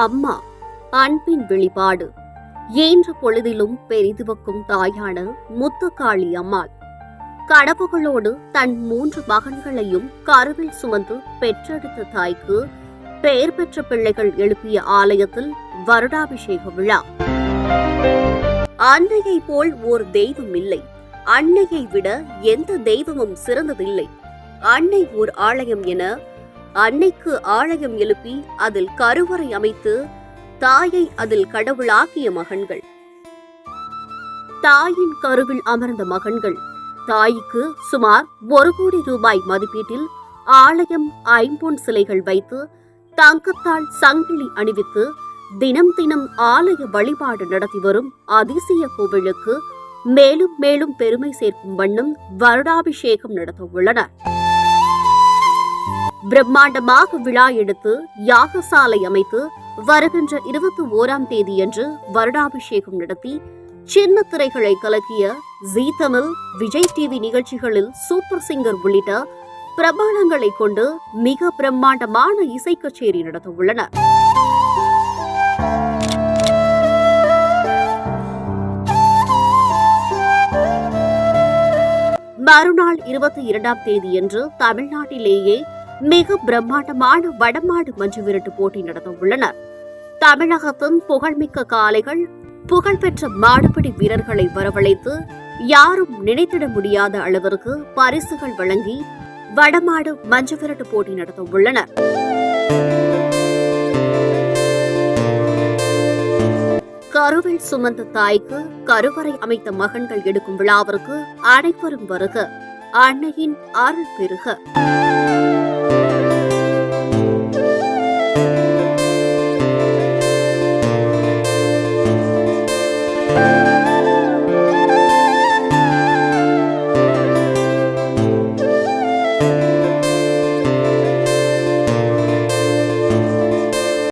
அம்மா அன்பின் வெளிப்பாடு. ஏன்ற பொழுதிலும் பெரிதுவக்கும் தாயான முத்துக்காளி அம்மாள் கனவுகளோடு தன் 3 மகன்களையும் கருவில் சுமந்து பெற்றெடுத்த தாய்க்கு பெயர் பெற்ற பிள்ளைகள் எழுப்பிய ஆலயத்தில் வருடாபிஷேக விழா. அன்னையை போல் ஓர் தெய்வம் இல்லை. அன்னையை விட எந்த தெய்வமும் சிறந்ததில்லை. அன்னை ஓர் ஆலயம் என அன்னைக்கு ஆலயம் எழுப்பி அதில் கருவறை அமைத்து தாயை அதில் கடவுளாக்கிய மகன்கள். தாயின் கருவில் அமர்ந்த மகன்கள். தாய்க்கு சுமார் 1 கோடி ரூபாய் மதிப்பீட்டில் ஆலயம் 5 பொன் சிலைகள் வைத்து தங்கத்தால் சங்கிலி அணிவித்து தினம் தினம் ஆலய வழிபாடு நடத்தி வரும் அதிசய கோவிலுக்கு மேலும் மேலும் பெருமை சேர்க்கும் வண்ணம் வருடாபிஷேகம் நடத்த உள்ளனர். பிரம்மாண்டமாக விழா எடுத்து யாகசாலை அமைத்து வருகின்ற 21ஆம் தேதியன்று வருடாபிஷேகம் நடத்தி சின்ன திரைகளை கலக்கிய ஜீ தமிழ், விஜய் டிவி நிகழ்ச்சிகளில் சூப்பர் சிங்கர் உள்ளிட்ட பிரபலங்களை கொண்டு மிக பிரம்மாண்டமான இசை கச்சேரி நடத்த உள்ளனர். மறுநாள் 22ஆம் தேதியன்று தமிழ்நாட்டிலேயே மிக பிரம்மாண்டமான வடமாடு மஞ்சு விரட்டு போட்டி நடத்த உள்ளனர். தமிழகத்தின் புகழ்மிக்க காளைகள், புகழ்பெற்ற மாடுபிடி வீரர்களை வரவழைத்து யாரும் நினைத்திட முடியாத அளவிற்கு பரிசுகள் வழங்கி வடமாடு மஞ்சு விரட்டு போட்டி நடத்த உள்ளனர். கருவில் சுமந்த தாய்க்கு கருவறை அமைத்த மகன்கள் எடுக்கும் விழாவிற்கு அனைவரும் வருக. அன்னையின் அருள் பெருக.